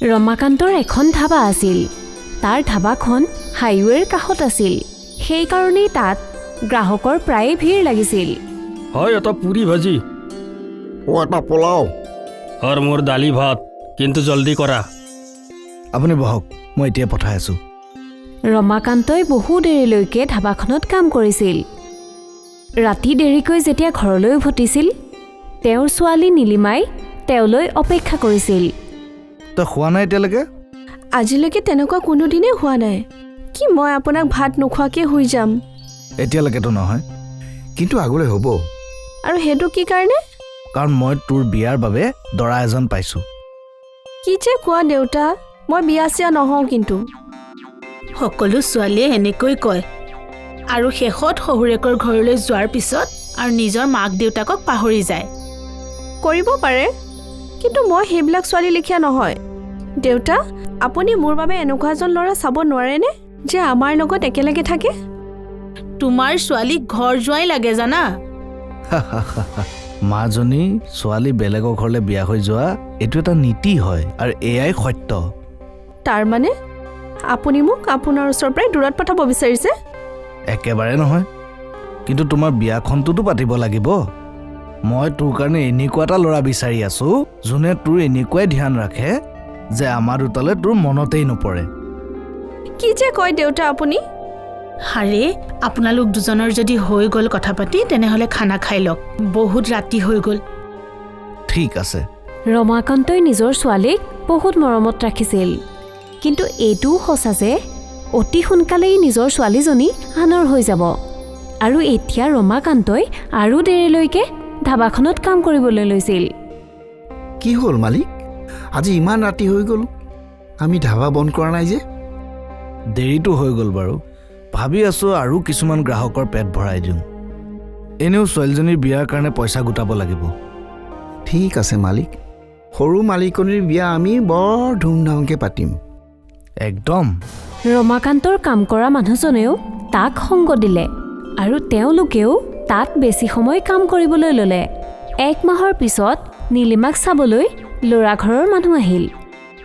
ৰমাকান্তৰ এখন ধাবা আছিল। তাৰ ধাবাখন হাইৱেৰ কাষত আছিল। সেইকাৰণেই তাত গ্ৰাহকৰ প্ৰায়ে ভিৰ লাগিছিল। হয়, এটা পুৰি ভাজি এটা পোলাও আৰু মোৰ দালি ভাত, কিন্তু জলদি কৰা। আপুনি বহক, মই এতিয়া পঠাই আছোঁ। ৰমাকান্তই বহু দেৰিলৈকে ধাবাখনত কাম কৰিছিল। ৰাতি দেৰিকৈ যেতিয়া ঘৰলৈ উভতিছিল, তেওঁৰ ছোৱালী নীলিমাই তেওঁলৈ অপেক্ষা কৰিছিল। তই খোৱা নাই এতিয়ালৈকে? আজিলৈকে তেনেকুৱা কোনোদিনেই হোৱা নাই। কি মই আপোনাক ভাত নোখোৱাকৈ শুই যাম? এতিয়ালৈকেতো নহয়, কিন্তু আগলৈ হ'ব। আৰু সেইটো কি কাৰণে? কাৰণ মই তোৰ বিয়াৰ বাবে দৰা এজন পাইছোঁ। কি যে কোৱা দেউতা, মই বিয়া চিয়া নহওঁ। কিন্তু সকলো ছোৱালীয়ে এনেকৈ কয়, আৰু শেষত শহুৰেকৰ ঘৰলৈ যোৱাৰ পিছত আৰু নিজৰ মাক দেউতাকক পাহৰি যায়। কৰিব পাৰে, কিন্তু মই সেইবিলাক ছোৱালী লিখীয়া নহয়। দেউতা, আপুনি মোৰ বাবে এনেকুৱা এজন ল'ৰা চাব নোৱাৰেনে যে আমাৰ লগত একেলগে থাকে? তোমাৰ ছোৱালীক ঘৰ যোৱাই লাগে জানা। মাজনী ছোৱালী বেলেগৰ ঘৰলৈ বিয়া হৈ যোৱা এইটো এটা নীতি হয়, আৰু এয়াই সত্য। তাৰমানে আপুনি মোক আপোনাৰ ওচৰৰ পৰাই দূৰত পঠাব বিচাৰিছে? একেবাৰে নহয়, কিন্তু তোমাৰ বিয়াখনটোতো পাতিব লাগিব। মই তোৰ কাৰণে এনেকুৱা এটা ল'ৰা বিচাৰি আছোঁ যোনে তোৰ এনেকুৱাই ধ্যান ৰাখে যে আমাৰ দুটালৈ তোৰ মনতেই নপৰে। কি যে কয় দেউতা আপুনি? হাৰে, আপোনালোক দুজনৰ যদি হৈ গ'ল কথা পাতি, তেনেহ'লে খানা খাই লওক। বহুত ৰাতি হৈ গ'ল। ঠিক আছে। ৰমাকান্তই নিজৰ ছোৱালীক বহুত মৰমত ৰাখিছিল, কিন্তু এইটোও সঁচা যে অতি সোনকালেই নিজৰ ছোৱালীজনী আনৰ হৈ যাব। আৰু এতিয়া ৰমাকান্তই আৰু দেৰিলৈকে ধাবাখনত কাম কৰিবলৈ লৈছিল। কি হ'ল মালিক, আজি ইমান ৰাতি হৈ গ'ল? আমি ধাবা বন্ধ কৰা নাই যে? দেৰিটো হৈ গ'ল বাৰু। ভাবি আছোঁ আৰু কিছুমান গ্ৰাহকৰ পেট ভৰাই দিওঁ। এনেও ছোৱালীজনীৰ বিয়াৰ কাৰণে পইচা গোটাব লাগিব। ঠিক আছে মালিক, সৰু মালিকনীৰ বিয়া আমি বৰ ধুমধামকৈ পাতিম। একদম। ৰমাকান্তৰ কাম কৰা মানুহজনেও তাক সংগ দিলে, আৰু তেওঁলোকেও তাত বেছি সময় কাম কৰিবলৈ ল'লে। 1 মাহৰ পিছত নীলিমাক চাবলৈ ল'ৰা ঘৰৰ মানুহ আহিল,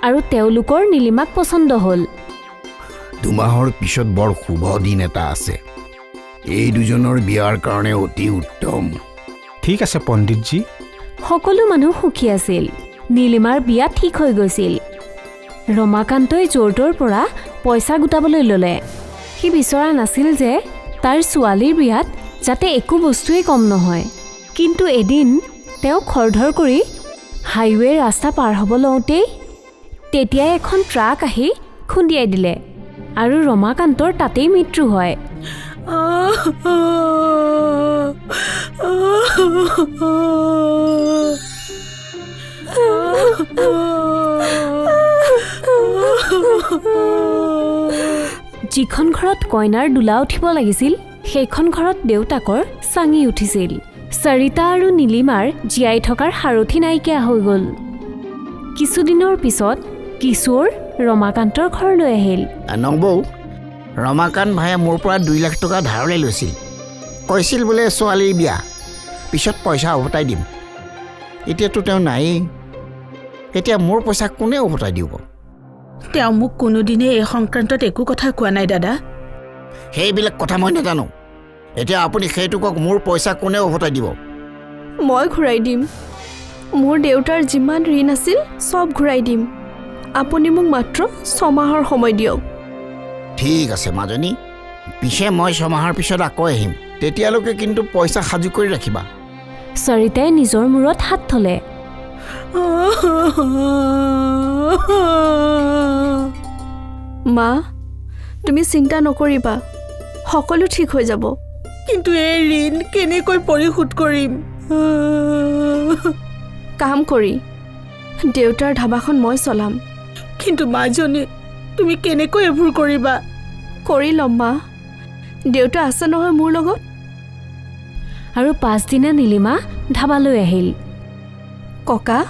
আৰু তেওঁলোকৰ নীলিমাক পচন্দ হ'ল। 2 মাহৰ পিছত বৰ শুভ দিন এটা আছে। এই দুজনৰ বিয়াৰ কাৰণে অতি উত্তম। ঠিক আছে পণ্ডিতজী। সকলো মানুহ সুখী আছিল। নীলিমাৰ বিয়া ঠিক হৈ গৈছিল। ৰমাকান্তই জোৰটোৰ পৰা পইচা গোটাবলৈ ল'লে। সি বিচৰা নাছিল যে তাৰ ছোৱালীৰ বিয়াত যাতে একো বস্তুৱেই কম নহয়। কিন্তু এদিন তেওঁ খৰধৰ কৰি হাইৱেৰ ৰাস্তা পাৰ হ'ব লওঁতেই তেতিয়াই এখন ট্ৰাক আহি খুন্দিয়াই দিলে, আৰু ৰমাকান্তৰ তাতেই মৃত্যু হয়। যিখন ঘৰত কইনাৰ দোলা উঠিব লাগিছিল, সেইখন ঘৰত দেউতাকৰ চাঙি উঠিছিল। সৰিতা আৰু নীলিমাৰ জীয়াই থকাৰ সাৰথি নাইকিয়া হৈ গ'ল। কিছুদিনৰ পিছত কিশোৰ ৰমাকান্তৰ ঘৰলৈ আহিল। নবৌ, ৰমাকান্ত ভায়ে মোৰ পৰা 2 লাখ টকা ধাৰলৈ লৈছিল। কৈছিল বোলে ছোৱালীৰ বিয়া, পিছত পইচা উভতাই দিম। এতিয়াতো তেওঁ নায়েই। এতিয়া মোৰ পইচা কোনে উভতাই দিব? তেওঁ মোক কোনোদিনে এই সংক্ৰান্তত একো কথা কোৱা নাই দাদা। সেইবিলাক কথা মই নাজানো। এতিয়া আপুনি সেইটো কওক, মোৰ পইচা কোনে উভতাই দিব? মই ঘূৰাই দিম। মোৰ দেউতাৰ যিমান ঋণ আছিল চব ঘূৰাই দিম। আপুনি মোক মাত্ৰ 6 মাহৰ সময় দিয়ক। ঠিক আছে মাজনী, পিছে মই 6 মাহৰ পিছত আকৌ আহিম। তেতিয়ালৈকে কিন্তু পইচা সাজু কৰি ৰাখিবা। সৰিতাই নিজৰ মূৰত হাত থলে। মা, তুমি চিন্তা নকৰিবা, সকলো ঠিক হৈ যাব। কিন্তু এই ঋণ কেনেকৈ পৰিশোধ কৰিম? কাম কৰি দেউতাৰ ধাবাখন মই চলাম। কিন্তু মাজনী, তুমি কেনেকৈ এইবোৰ কৰিবা? কৰি ল'ম মা, দেউতা আছে নহয় মোৰ লগত। আৰু 5 দিনা নীলিমা ধাবালৈ আহিল। ককা,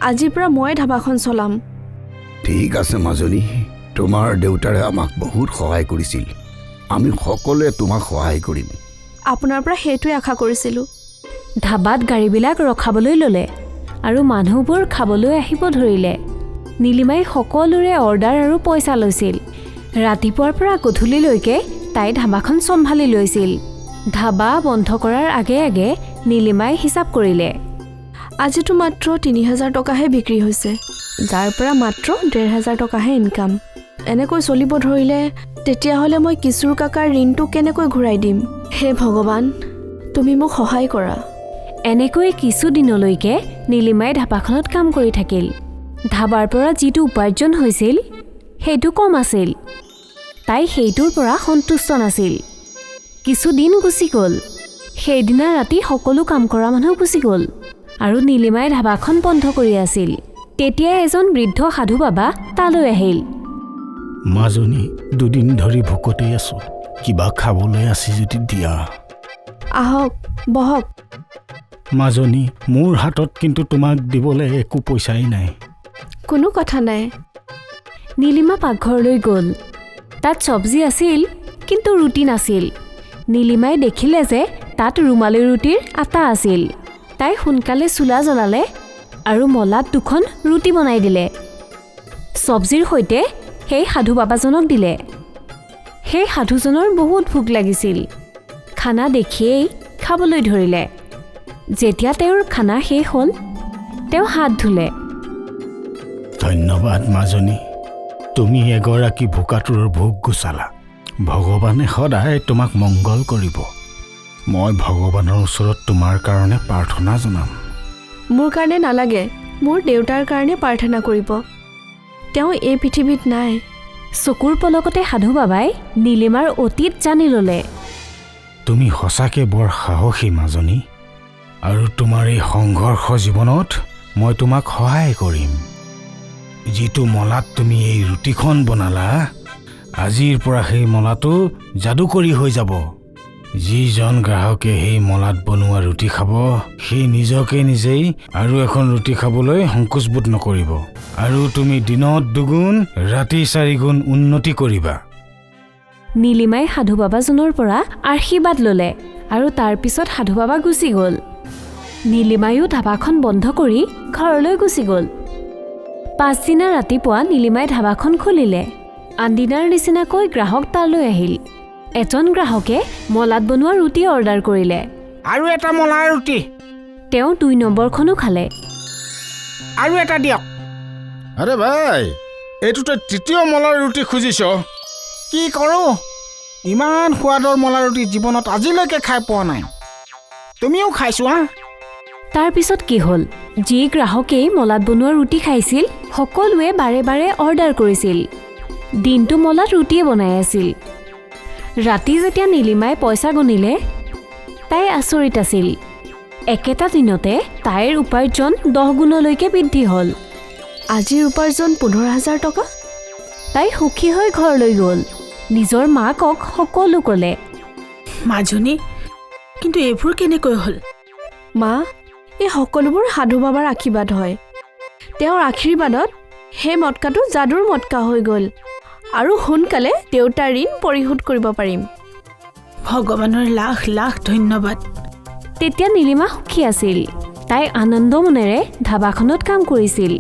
আজিৰ পৰা মই ধাবাখন চলাম। ঠিক আছে মাজনী, তোমাৰ দেউতাৰে আমাক বহুত সহায় কৰিছিল। আমি সকলোৱে তোমাক সহায় কৰিম। আপোনাৰ পৰা সেইটোৱে আশা কৰিছিলোঁ। ধাবাত গাড়ীবিলাক ৰখাবলৈ ল'লে, আৰু মানুহবোৰ খাবলৈ আহিব ধৰিলে। নীলিমাই সকলোৰে অৰ্ডাৰ আৰু পইচা লৈছিল। ৰাতিপুৱাৰ পৰা গধূলিলৈকে তাই ধাবাখন চম্ভালি লৈছিল। ধাবা বন্ধ কৰাৰ আগে আগে নীলিমাই হিচাপ কৰিলে। আজিতো মাত্ৰ ৩,০০০ টকাহে বিক্ৰী হৈছে, যাৰ পৰা মাত্ৰ ১,৫০০ টকাহে ইনকাম। এনেকৈ চলিব ধৰিলে তেতিয়াহ'লে মই কিশোৰ কাকাৰ ঋণটো কেনেকৈ ঘূৰাই দিম? হে ভগৱান, তুমি মোক সহায় কৰা। এনেকৈ কিছুদিনলৈকে নীলিমাই ধাবাখনত কাম কৰি থাকিল। ধাবাৰ পৰা যিটো উপাৰ্জন হৈছিল সেইটো কম আছিল। তাই সেইটোৰ পৰা সন্তুষ্ট নাছিল। কিছুদিন গুচি গ'ল। সেইদিনা ৰাতি সকলো কাম কৰা মানুহ গুচি গ'ল আৰু নীলিমাই ধাবাখন বন্ধ কৰি আছিল। তেতিয়া এজন বৃদ্ধ সাধু বাবা তালৈ আহিল। মাজনী, দুদিন ধৰি ভোকতেই আছোঁ, কিবা খাবলৈ আছে যদি দিয়া। আহক, বহক। মাজনী, মোৰ হাতত কিন্তু তোমাক দিবলৈ একো পইচাই নাই। কোনো কথা নাই। নীলিমা পাকঘৰলৈ গ'ল। তাত চব্জি আছিল কিন্তু ৰুটি নাছিল। নীলিমাই দেখিলে যে তাত ৰুমালী ৰুটিৰ আটা আছিল। তাই সোনকালে চোলা জ্বলালে আৰু মলাত 2খন ৰুটি বনাই দিলে। চব্জিৰ সৈতে সেই সাধু বাবাজনক দিলে। সেই সাধুজনৰ বহুত ভোক লাগিছিল। খানা দেখিয়েই খাবলৈ ধৰিলে। যেতিয়া তেওঁৰ খানা শেষ হ'ল, তেওঁ হাত ধুলে। ধন্যবাদ মাজনী, তুমি এগৰাকী ভোকাতুৰৰ ভোক গুচালা। ভগৱানে সদায় তোমাক মংগল কৰিব। মই ভগৱানৰ ওচৰত তোমাৰ কাৰণে প্ৰাৰ্থনা জনাম। মোৰ কাৰণে নালাগে, মোৰ দেউতাৰ কাৰণে প্ৰাৰ্থনা কৰিব। তেওঁ এই পৃথিৱীত নাই। চকুৰ পলকতে সাধু বাবাই নীলিমাৰ অতীত জানি ল'লে। তুমি সঁচাকৈ বৰ সাহসী মাজনী, আৰু তোমাৰ এই সংঘৰ্ষ জীৱনত মই তোমাক সহায় কৰিম। যিটো মলাত তুমি এই ৰুটিখন বনালা, আজিৰ পৰা সেই মলাটো যাদুকৰী হৈ যাব। যিজন গ্ৰাহকে সেই মলাত বনোৱা ৰুটি খাব, সেই নিজকে নিজেই আৰু এখন ৰুটি খাবলৈ সংকোচবোধ নকৰিব, আৰু তুমি দিনত 2 গুণ, ৰাতি 4 গুণ উন্নতি কৰিবা। নীলিমাই সাধু বাবাজনৰ পৰা আশীৰ্বাদ ল'লে আৰু তাৰ পিছত সাধু বাবা গুচি গ'ল। নীলিমায়ো ধাবাখন বন্ধ কৰি ঘৰলৈ গুচি গ'ল। পাছদিনা ৰাতিপুৱা নীলিমাই ধাবাখন খুলিলে। আনদিনাৰ নিচিনাকৈ গ্ৰাহক তালৈ আহিল। এজন গ্ৰাহকে মলাত বনোৱা ৰুটি অৰ্ডাৰ কৰিলে। আৰু এটা মলাৰ ৰুটি। তেওঁ 2 নম্বৰখনো খালে। আৰু এটা দিয়ক। আৰে ভাই, এইটো তই 3য় মলাৰ ৰুটি খুজিছ? কি কৰোঁ? ইমান সোৱাদৰ মলাৰ ৰুটি জীৱনত আজিলৈকে খাই পোৱা নাই। তুমিও খাইছোৱা? তাৰ পিছত কি হ'ল? যি গ্ৰাহকেই মলাত বনোৱা ৰুটি খাইছিল, সকলোৱে বাৰে বাৰে অৰ্ডাৰ কৰিছিল। দিনটো মলাত ৰুটিয়ে বনাই আছিল। ৰাতি যেতিয়া নীলিমাই পইচা গণিলে, তাই আচৰিত আছিল। একেটা দিনতে তাইৰ উপাৰ্জন 10 গুণলৈকে বৃদ্ধি হ'ল। আজিৰ উপাৰ্জন 15,000 টকা। তাই সুখী হৈ ঘৰলৈ গ'ল। নিজৰ মাকক সকলো ক'লে। মাজনী, কিন্তু এইবোৰ কেনেকৈ হ'ল? মা, এই সকলোবোৰ সাধু বাবাৰ আশীৰ্বাদ হয়। তেওঁৰ আশীৰ্বাদত সেই মটকাটো যাদুৰ মটকা হৈ গ'ল, আৰু সোনকালে দেউতাৰ ঋণ পৰিশোধ কৰিব পাৰিম। ভগৱানৰ লাখ লাখ ধন্যবাদ। তেতিয়া নীলিমা সুখী আছিল। তাই আনন্দ মনেৰে ধাবাখনত কাম কৰিছিল।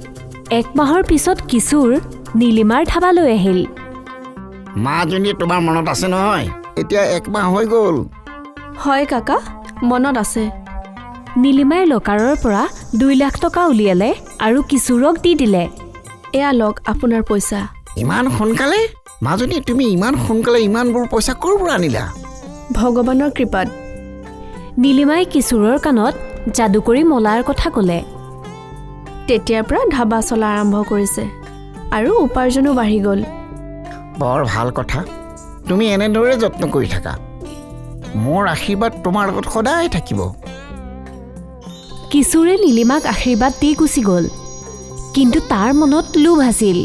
1 মাহৰ পিছত কিশোৰ নীলিমাৰ ধাবালৈ আহিল। মাজনী, তোমাৰ মনত আছে নহয়? এতিয়া 1 মাহ হৈ গ'ল। হয় কাকা, মনত আছে। নীলিমাই লকাৰৰ পৰা 2 লাখ টকা উলিয়ালে আৰু কিশোৰক দি দিলে। এয়া লওক আপোনাৰ পইচা। ইমান সোনকালে? মাজনী, তুমি ইমান সোনকালে ইমানবোৰ পইচা ক'ৰ পৰা আনিলা? ভগৱানৰ কৃপাত। নীলিমাই কিশোৰৰ কাণত যাদুকৰী মলাৰ কথা ক'লে। তেতিয়াৰ পৰা ধাবা চলা আৰম্ভ কৰিছে আৰু উপাৰ্জনো বাঢ়ি গ'ল। বৰ ভাল কথা। তুমি এনেদৰে যত্ন কৰি থাকা। মোৰ আশীৰ্বাদ তোমাৰ লগত সদায় থাকিব। কিশোৰে নীলিমাক আশীৰ্বাদ দি গুচি গ'ল। কিন্তু তাৰ মনত লোভ আছিল।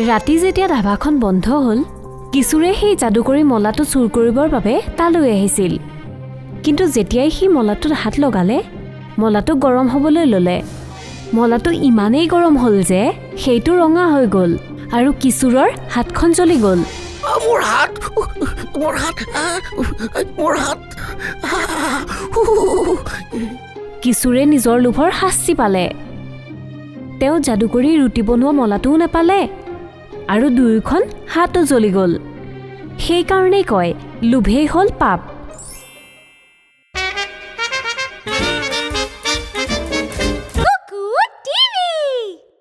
ৰাতি যেতিয়া ধাবাখন বন্ধ হ'ল, কিশোৰে সেই যাদুকৰী মলাটো চুৰ কৰিবৰ বাবে তালৈ আহিছিল। কিন্তু যেতিয়াই সি মলাটোত হাত লগালে, মলাটো গৰম হ'বলৈ ল'লে। মলাটো ইমানেই গৰম হ'ল যে সেইটো ৰঙা হৈ গ'ল আৰু কিশোৰৰ হাতখন জ্বলি গ'ল। মোৰ হাত, মোৰ হাত, মোৰ হাত। কিশোৰে নিজৰ লোভৰ শাস্তি পালে। তেওঁ যাদু কৰি ৰুটি বনোৱা মলাটোও নাপালে আৰু দুয়োখন হাতো জ্বলি গ'ল। সেইকাৰণেই কয় লোভেই হ'ল পাপ।